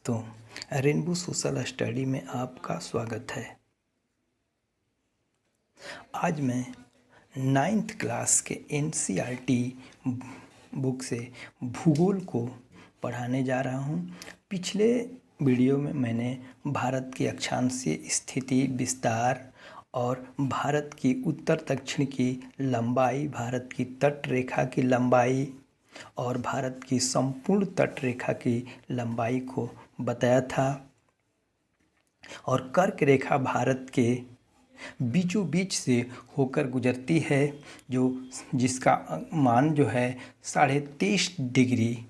दोस्तों, rainbow social study में आपका स्वागत है। आज मैं 9th क्लास के एनसीईआरटी बुक से भूगोल को पढ़ाने जा रहा हूँ। पिछले वीडियो में मैंने भारत की अक्षांशीय स्थिति, विस्तार और भारत की उत्तर दक्षिण की लंबाई, भारत की तट रेखा की लंबाई और भारत की संपूर्ण तट रेखा की लंबाई को बताया था। और कर्क रेखा भारत के बीचों बीच से होकर गुजरती है, जिसका मान जो है 23.5 डिग्री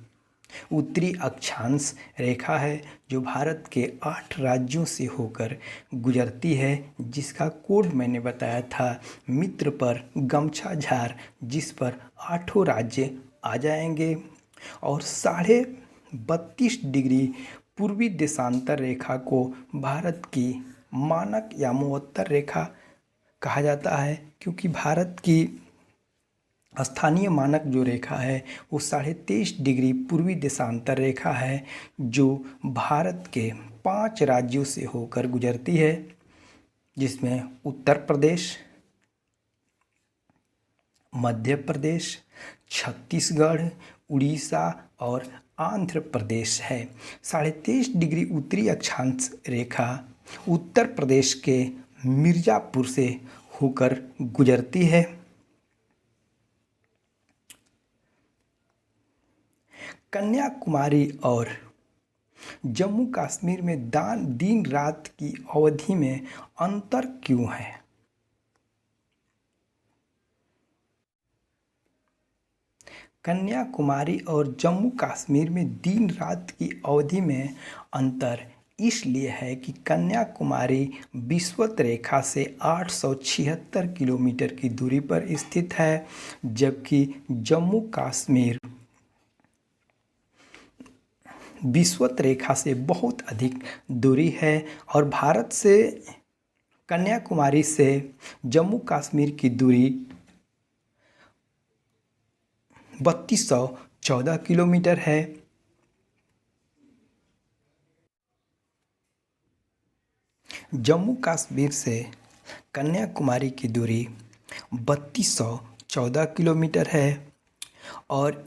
उत्तरी अक्षांश रेखा है, जो भारत के 8 राज्यों से होकर गुजरती है, जिसका कोड मैंने बताया था मित्र पर गमछा झार, जिस पर 8 राज्य आ जाएंगे। और 32.5 डिग्री पूर्वी देशांतर रेखा को भारत की मानक या महोत्तर रेखा कहा जाता है, क्योंकि भारत की स्थानीय मानक जो रेखा है वो 23.5 डिग्री पूर्वी देशांतर रेखा है, जो भारत के 5 राज्यों से होकर गुजरती है, जिसमें उत्तर प्रदेश, मध्य प्रदेश, छत्तीसगढ़, उड़ीसा और आंध्र प्रदेश है। 23.5 डिग्री उत्तरी अक्षांश रेखा उत्तर प्रदेश के मिर्ज़ापुर से होकर गुजरती है। कन्याकुमारी और जम्मू कश्मीर में दिन रात की अवधि में अंतर क्यों है? कन्याकुमारी और जम्मू कश्मीर में दिन रात की अवधि में अंतर इसलिए है कि कन्याकुमारी विषुवत रेखा से 876 किलोमीटर की दूरी पर स्थित है, जबकि जम्मू कश्मीर विषुवत रेखा से बहुत अधिक दूरी है। और भारत से कन्याकुमारी से जम्मू कश्मीर की दूरी 3214 किलोमीटर है। जम्मू कश्मीर से कन्याकुमारी की दूरी 3214 किलोमीटर है। और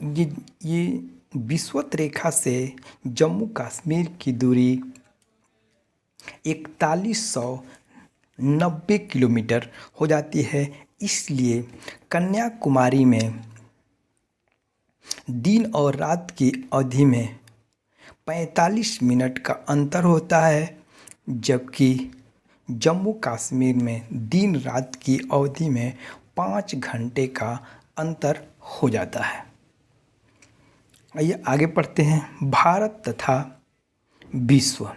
ये विषुवत रेखा से जम्मू कश्मीर की दूरी 4190 किलोमीटर हो जाती है। इसलिए कन्याकुमारी में दिन और रात की अवधि में 45 मिनट का अंतर होता है, जबकि जम्मू कश्मीर में दिन रात की अवधि में 5 घंटे का अंतर हो जाता है। आइए आगे पढ़ते हैं। भारत तथा विश्व।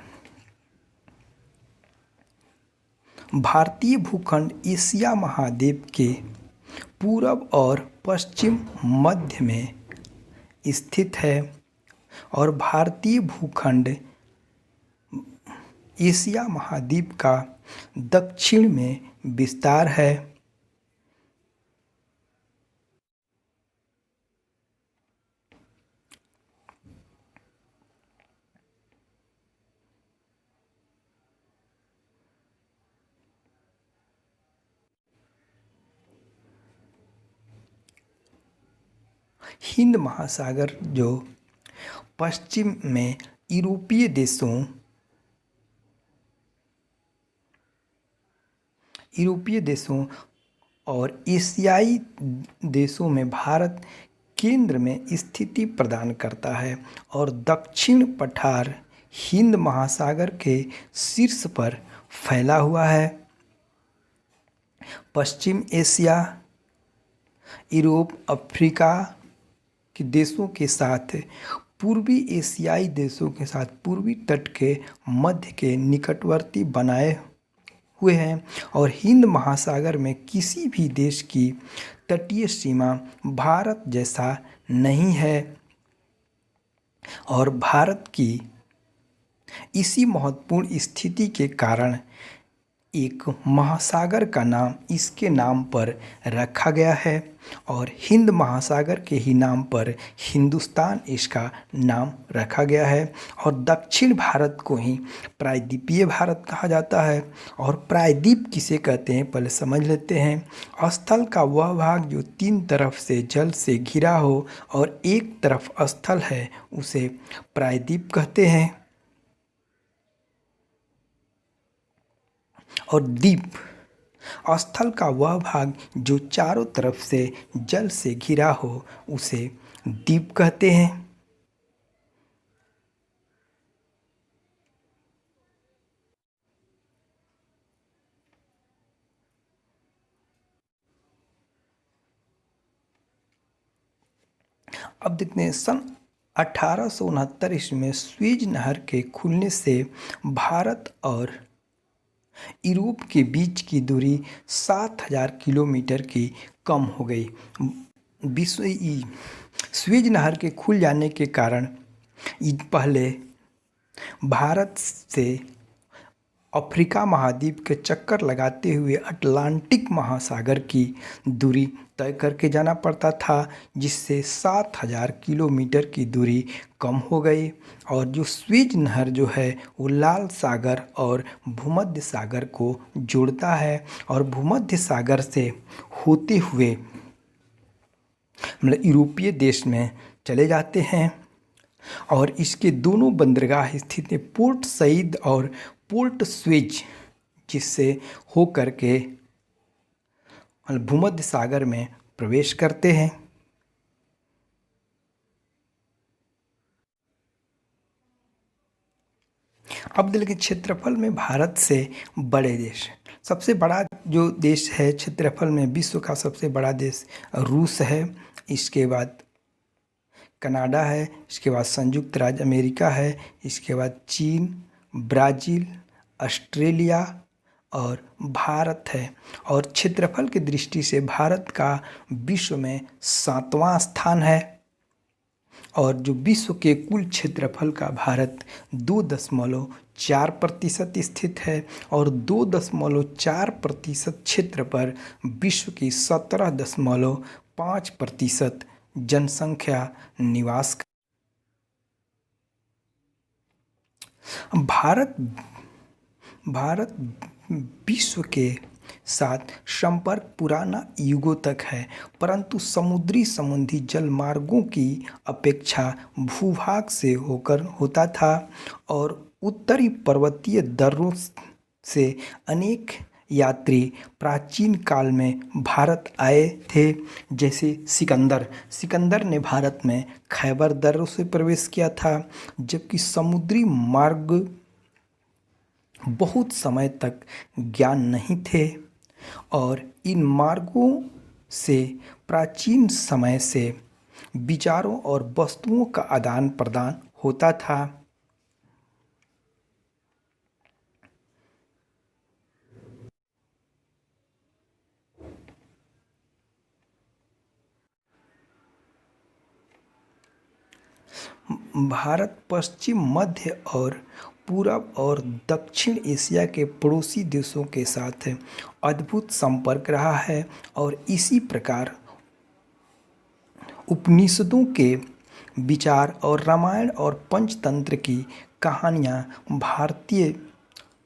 भारतीय भूखंड एशिया महाद्वीप के पूरब और पश्चिम मध्य में स्थित है। और भारतीय भूखंड एशिया महाद्वीप का दक्षिण में विस्तार है। हिंद महासागर जो पश्चिम में यूरोपीय देशों और एशियाई देशों में भारत केंद्र में स्थिति प्रदान करता है, और दक्षिण पठार हिंद महासागर के शीर्ष पर फैला हुआ है। पश्चिम एशिया, यूरोप, अफ्रीका के देशों के साथ पूर्वी एशियाई देशों के साथ पूर्वी तट के मध्य के निकटवर्ती बनाए हुए हैं। और हिंद महासागर में किसी भी देश की तटीय सीमा भारत जैसा नहीं है। और भारत की इसी महत्वपूर्ण स्थिति के कारण एक महासागर का नाम इसके नाम पर रखा गया है और हिंद महासागर के ही नाम पर हिंदुस्तान इसका नाम रखा गया है। और दक्षिण भारत को ही प्रायद्वीपीय भारत कहा जाता है। और प्रायद्वीप किसे कहते हैं पहले समझ लेते हैं। स्थल का वह भाग जो 3 तरफ से जल से घिरा हो और एक तरफ स्थल है उसे प्रायद्वीप कहते हैं। और द्वीप स्थल का वह भाग जो चारों तरफ से जल से घिरा हो उसे द्वीप कहते हैं। अब देखते हैं सन 1869 ईस्वी में स्वेज नहर के खुलने से भारत और यूरोप के बीच की दूरी 7,000 किलोमीटर की कम हो गई। विश्व स्वेज नहर के खुल जाने के कारण पहले भारत से अफ्रीका महाद्वीप के चक्कर लगाते हुए अटलांटिक महासागर की दूरी तय करके जाना पड़ता था, जिससे 7,000 किलोमीटर की दूरी कम हो गई। और जो स्वेज नहर जो है वो लाल सागर और भूमध्य सागर को जोड़ता है और भूमध्य सागर से होते हुए मतलब यूरोपीय देश में चले जाते हैं। और इसके दोनों बंदरगाह स्थित हैं, पोर्ट सईद और पोर्ट स्वेज, जिससे हो करके भूमध्य सागर में प्रवेश करते हैं। अब देखिए क्षेत्रफल में भारत से बड़े देश, सबसे बड़ा जो देश है क्षेत्रफल में विश्व का सबसे बड़ा देश रूस है, इसके बाद कनाडा है, इसके बाद संयुक्त राज्य अमेरिका है, इसके बाद चीन, ब्राज़ील, ऑस्ट्रेलिया और भारत है। और क्षेत्रफल की दृष्टि से भारत का विश्व में 7वां स्थान है। और जो विश्व के कुल क्षेत्रफल का भारत 2.4% स्थित है और 2.4% क्षेत्र पर विश्व की 17.5% जनसंख्या निवास भारत भारत विश्व के साथ संपर्क पुराना युगों तक है, परंतु समुद्री संबंधी जलमार्गों की अपेक्षा भूभाग से होकर होता था। और उत्तरी पर्वतीय दर्रों से अनेक यात्री प्राचीन काल में भारत आए थे, जैसे सिकंदर ने भारत में खैबर दर्रों से प्रवेश किया था। जबकि समुद्री मार्ग बहुत समय तक ज्ञान नहीं थे और इन मार्गों से प्राचीन समय से विचारों और वस्तुओं का आदान प्रदान होता था। भारत पश्चिम, मध्य और पूरब और दक्षिण एशिया के पड़ोसी देशों के साथ अद्भुत संपर्क रहा है। और इसी प्रकार उपनिषदों के विचार और रामायण और पंचतंत्र की कहानियाँ भारतीय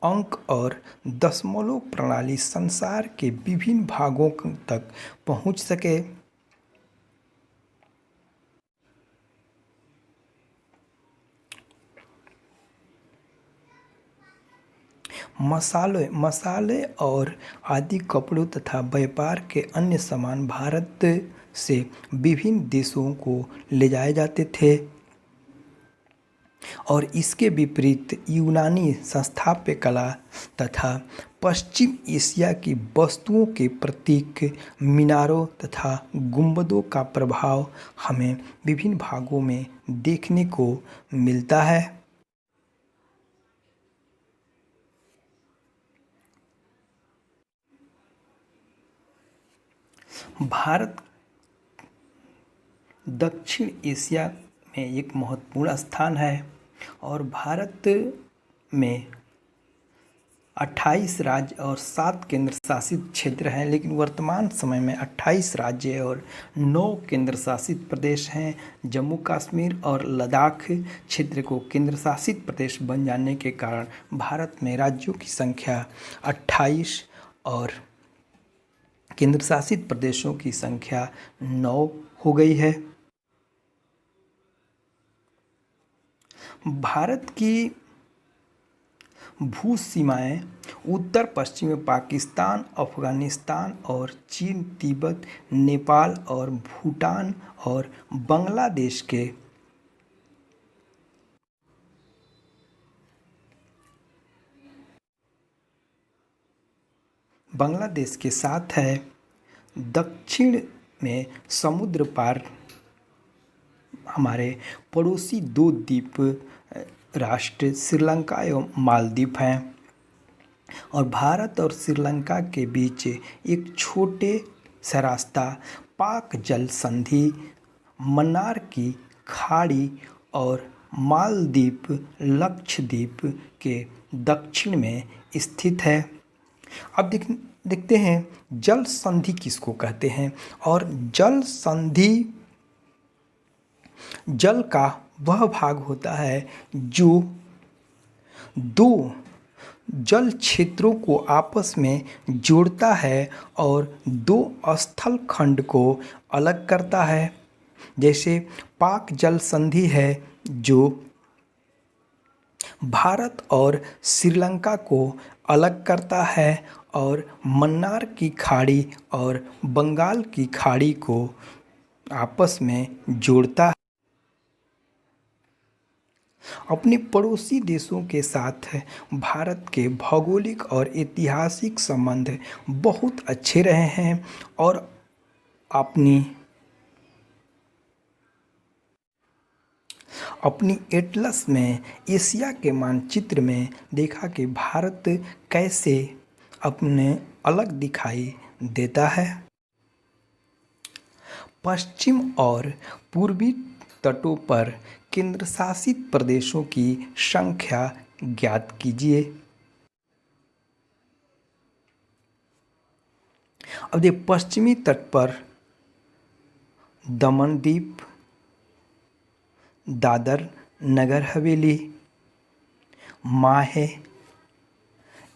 अंक और दशमलव प्रणाली संसार के विभिन्न भागों तक पहुँच सके। मसाले और आदि कपड़ों तथा व्यापार के अन्य सामान भारत से विभिन्न देशों को ले जाए जाते थे। और इसके विपरीत यूनानी स्थापत्य कला तथा पश्चिम एशिया की वस्तुओं के प्रतीक मीनारों तथा गुंबदों का प्रभाव हमें विभिन्न भागों में देखने को मिलता है। भारत दक्षिण एशिया में एक महत्वपूर्ण स्थान है और भारत में 28 राज्य और 7 केंद्र शासित क्षेत्र हैं, लेकिन वर्तमान समय में 28 राज्य और 9 केंद्र शासित प्रदेश हैं। जम्मू कश्मीर और लद्दाख क्षेत्र को केंद्र शासित प्रदेश बन जाने के कारण भारत में राज्यों की संख्या 28 और केंद्र शासित प्रदेशों की संख्या 9 हो गई है। भारत की भू सीमाएं उत्तर पश्चिम में पाकिस्तान, अफगानिस्तान और चीन, तिब्बत, नेपाल और भूटान और बांग्लादेश के साथ है। दक्षिण में समुद्र पार हमारे पड़ोसी 2 द्वीप राष्ट्र श्रीलंका एवं मालदीव हैं, और भारत और श्रीलंका के बीच एक छोटे सा रास्ता पाक जल संधि, मन्नार की खाड़ी और मालदीव लक्षद्वीप के दक्षिण में स्थित है। अब देखते हैं जल संधि किसको कहते हैं। और जल संधि जल का वह भाग होता है जो 2 जल क्षेत्रों को आपस में जोड़ता है और 2 स्थल खंड को अलग करता है। जैसे पाक जल संधि है जो भारत और श्रीलंका को अलग करता है, और मन्नार की खाड़ी और बंगाल की खाड़ी को आपस में जोड़ता है। अपने पड़ोसी देशों के साथ भारत के भौगोलिक और ऐतिहासिक संबंध बहुत अच्छे रहे हैं, और अपनी एटलस में एशिया के मानचित्र में देखा कि भारत कैसे अपने अलग दिखाई देता है। पश्चिम और पूर्वी तटों पर केंद्र शासित प्रदेशों की संख्या ज्ञात कीजिए। अब देखिए, पश्चिमी तट पर दमन द्वीप, दादर नगर हवेली, माहे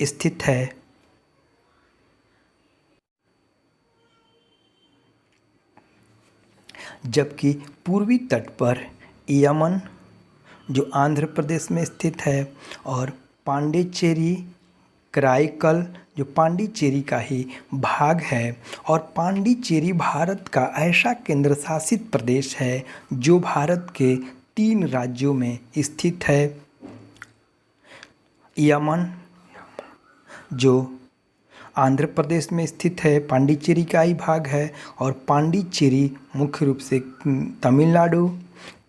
स्थित है। जबकि पूर्वी तट पर यमन जो आंध्र प्रदेश में स्थित है, और पांडिचेरी, कराईकल जो पांडिचेरी का ही भाग है। और पांडिचेरी भारत का ऐसा केंद्र शासित प्रदेश है जो भारत के 3 राज्यों में स्थित है। यमन जो आंध्र प्रदेश में स्थित है, पांडिचेरी का ही भाग है, और पांडिचेरी मुख्य रूप से तमिलनाडु,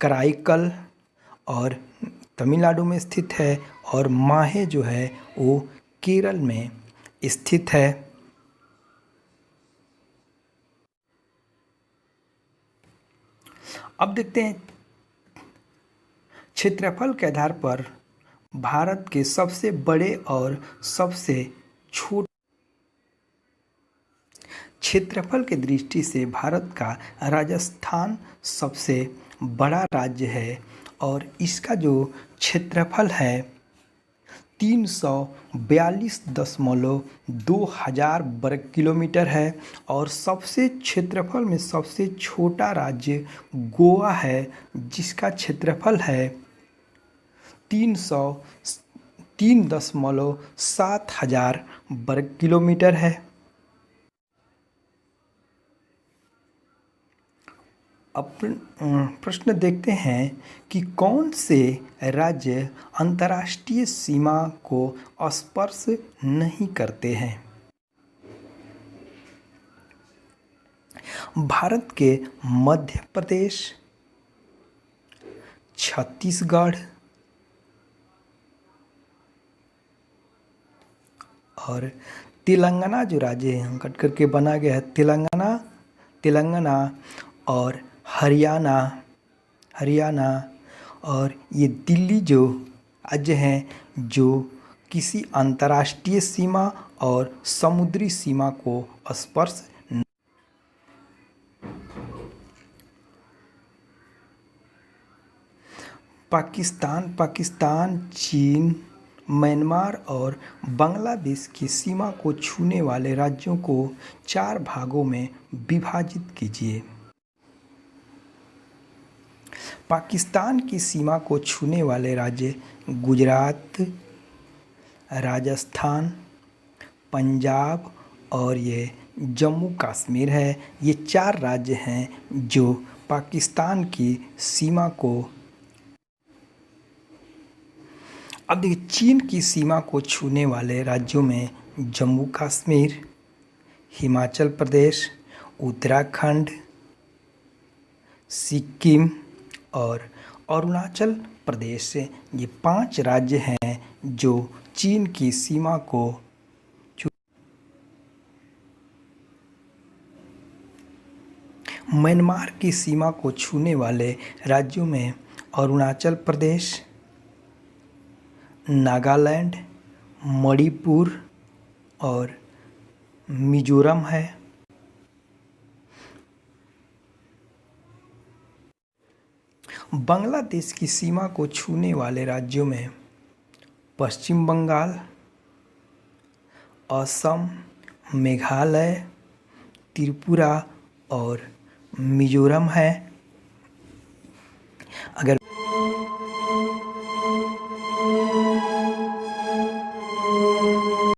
कराईकल और तमिलनाडु में स्थित है, और माहे जो है वो केरल में स्थित है। अब देखते हैं क्षेत्रफल के आधार पर भारत के सबसे बड़े और सबसे छोटे क्षेत्रफल की दृष्टि से भारत का राजस्थान सबसे बड़ा राज्य है, और इसका जो क्षेत्रफल है 342.2000 वर्ग किलोमीटर है। और सबसे क्षेत्रफल में सबसे छोटा राज्य गोवा है, जिसका क्षेत्रफल है 303.7000 वर्ग किलोमीटर है। अब प्रश्न देखते हैं कि कौन से राज्य अंतर्राष्ट्रीय सीमा को स्पर्श नहीं करते हैं। भारत के मध्य प्रदेश, छत्तीसगढ़ और तेलंगाना जो राज्य है कट करके बना गया है, तेलंगाना और हरियाणा और ये दिल्ली जो राज्य हैं जो किसी अंतर्राष्ट्रीय सीमा और समुद्री सीमा को स्पर्श पाकिस्तान, चीन, म्यांमार और बांग्लादेश की सीमा को छूने वाले राज्यों को 4 भागों में विभाजित कीजिए। पाकिस्तान की सीमा को छूने वाले राज्य गुजरात, राजस्थान, पंजाब और ये जम्मू कश्मीर है। ये 4 राज्य हैं जो पाकिस्तान की सीमा को। अब देखिए, चीन की सीमा को छूने वाले राज्यों में जम्मू कश्मीर, हिमाचल प्रदेश, उत्तराखंड, सिक्किम और अरुणाचल प्रदेश से ये 5 राज्य हैं जो चीन की सीमा को। म्यांमार की सीमा को छूने वाले राज्यों में अरुणाचल प्रदेश, नागालैंड, मणिपुर और मिजोरम है। बांग्लादेश की सीमा को छूने वाले राज्यों में पश्चिम बंगाल, असम, मेघालय, त्रिपुरा और मिजोरम है।